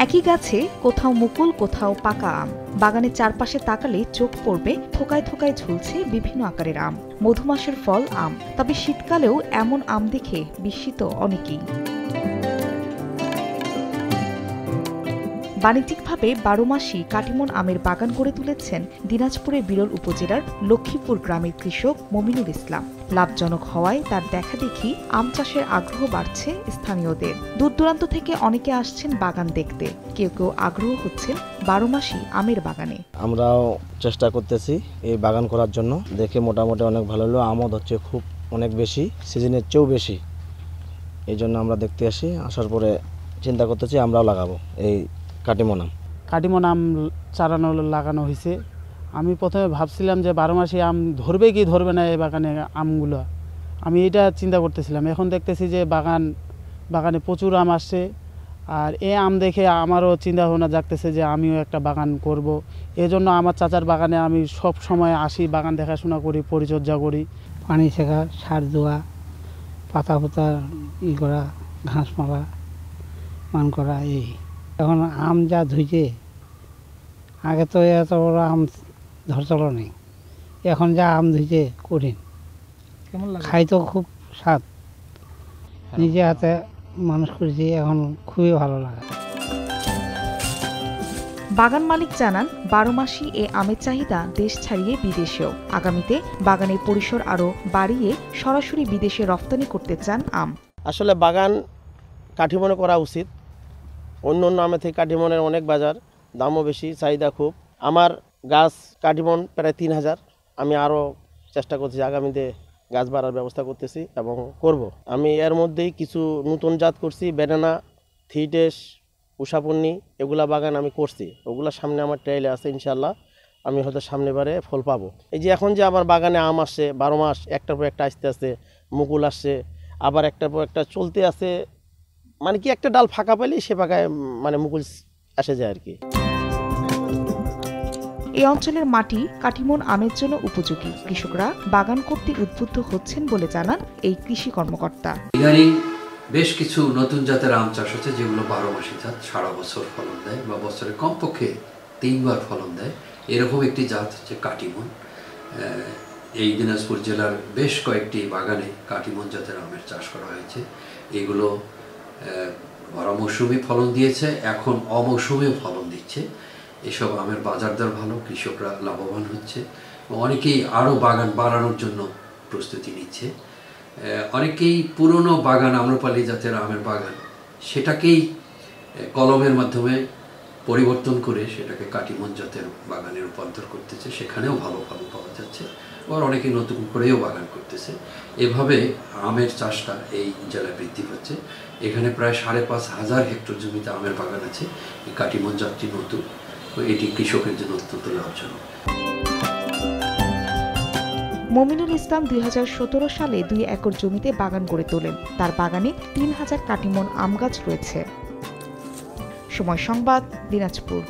একই গাছে কোথাও মুকুল, কোথাও পাকা আম। বাগানের চারপাশে তাকালে চোখ পড়বে থোকায় থোকায় ঝুলছে বিভিন্ন আকারের আম। মধুমাসের ফল আম, তবে শীতকালেও এমন আম দেখে বিস্মিত অনেকেই। বাণিজ্যিকভাবে ১২ মাসই কাটিমন আমের বাগান গড়ে তুলেছেন দিনাজপুরের বিরল উপজেলার লক্ষ্মীপুর গ্রামের কৃষক মমিনুল ইসলাম। লাভজনক হওয়ায় তার দেখাদেখি আম চাষের আগ্রহ বাড়ছে স্থানীয়দের। দূর দূরান্ত থেকে অনেকে আসছেন বাগান দেখতে, কেউ কেউ আগ্রহ হচ্ছেন ১২ মাসই আমের বাগানে। আমরাও চেষ্টা করতেছি এই বাগান করার জন্য, দেখে মোটামুটি অনেক ভালো হলো। আমদ হচ্ছে খুব অনেক বেশি, সিজনের চেয়েও বেশি। এই জন্য আমরা দেখতে আসি, আসার পরে চিন্তা করতেছি আমরাও লাগাবো এই কাটিমন আম চারানো লাগানো হয়েছে। আমি প্রথমে ভাবছিলাম যে ১২ মাসে আম ধরবে কি ধরবে না এই বাগানে আমগুলো, আমি এটা চিন্তা করতেছিলাম। এখন দেখতেছি যে বাগানে প্রচুর আম আসছে, আর এই আম দেখে আমারও চিন্তা ভাবনা জাগতেছে যে আমিও একটা বাগান করব। এজন্য আমার চাচার বাগানে আমি সব সময় আসি, বাগান দেখাশোনা করি, পরিচর্যা করি। পানি ছেঁকা, সার দেওয়া, পাতা করা, ঘাস মারা, মান করা। এই এখন আম যা ধুইছে, আগে তো এত বড় আম ধরছিল নেই, এখন যা আম ধুইছে কঠিন। কেমন লাগে? খাই তো খুব স্বাদ, নিজে হাতে মানুষ করেছি, এখন খুবই ভালো লাগে। বাগান মালিক জানান ১২ মাসই এ আমের চাহিদা দেশ ছাড়িয়ে বিদেশেও। আগামীতে বাগানের পরিসর আরও বাড়িয়ে সরাসরি বিদেশে রপ্তানি করতে চান আম। আসলে বাগান কাঠিমনে করা উচিত। অন্য অন্য আমের থেকে কাঠিমনের অনেক বাজার, দামও বেশি, চাহিদা খুব। আমার গাছ কাঠিমন প্রায় ৩,০০০। আমি আরও চেষ্টা করছি, আগামীতে গাছ বাড়ার ব্যবস্থা করতেছি এবং করব। আমি এর মধ্যেই কিছু নতুন জাত করছি, ব্যানানা, থিটেস, উষাপন্নী, এগুলা বাগান আমি করছি। ওগুলা সামনে আমার ট্রায়ালে আছে, ইনশাল্লাহ আমি হয়তো সামনেবারে ফল পাবো। এই যে এখন যে আমার বাগানে আম আসছে ১২ মাস, একটার পর একটা আসতে আসতে মুকুল আসছে, আবার একটার পর একটা চলতে আছে। মানে কি একটা ডাল ফাঁকা পেলেই সে ফাঁকায় মানে মুকুল আসে যায় আর কি। এই অঞ্চলের মাটি কাটিমন আমের জন্য উপযোগী। কৃষকরা বাগান করতে উদ্বুদ্ধ হচ্ছেন বলে জানান এই কৃষি কর্মকর্তা। ইদানিং বেশ কিছু নতুন জাতের আম চাষ হচ্ছে, যেগুলো ১২ মাসি জাত, সারা বছর ফলন দেয় বা বছরে কমপক্ষে ৩ বার ফলন দেয়। এরকম একটি জাত হচ্ছে কাটিমন। এই দিনাজপুর জেলার বেশ কয়েকটি বাগানে কাটিমন জাতের আমের চাষ করা হয়েছে। এগুলো ১২ মৌসুমি ফলন দিয়েছে, এখন অমৌসুমিও ফলন দিচ্ছে। এসব আমের বাজার দর ভালো, কৃষকরা লাভবান হচ্ছে। অনেকেই আরও বাগান বাড়ানোর জন্য প্রস্তুতি নিচ্ছে। অনেকেই পুরনো বাগান, আম্রপালি জাতের আমের বাগান, সেটাকেই কলমের মাধ্যমে পরিবর্তন করে সেটাকে কাটিমন জাতের বাগানে রূপান্তর করতেছে, সেখানেও ভালো ফলন পাওয়া যাচ্ছে। আবার অনেকে নতুন করেও বাগান করতেছে। এভাবে আমের চাষটা এই জেলায় বৃদ্ধি পাচ্ছে। এখানে প্রায় ৫,৫০০ হেক্টর জমিতে আমের বাগান আছে। এই কাটিমন জাতটি নতুন, এটি কৃষকের জন্য অত্যন্ত লাভজনক। মমিনুল ইসলাম ২০১৭ সালে ২ একর জমিতে বাগান গড়ে তোলেন। তার বাগানে ৩,০০০ কাটিমন আম গাছ রয়েছে। সময় সংবাদ, দিনাজপুর।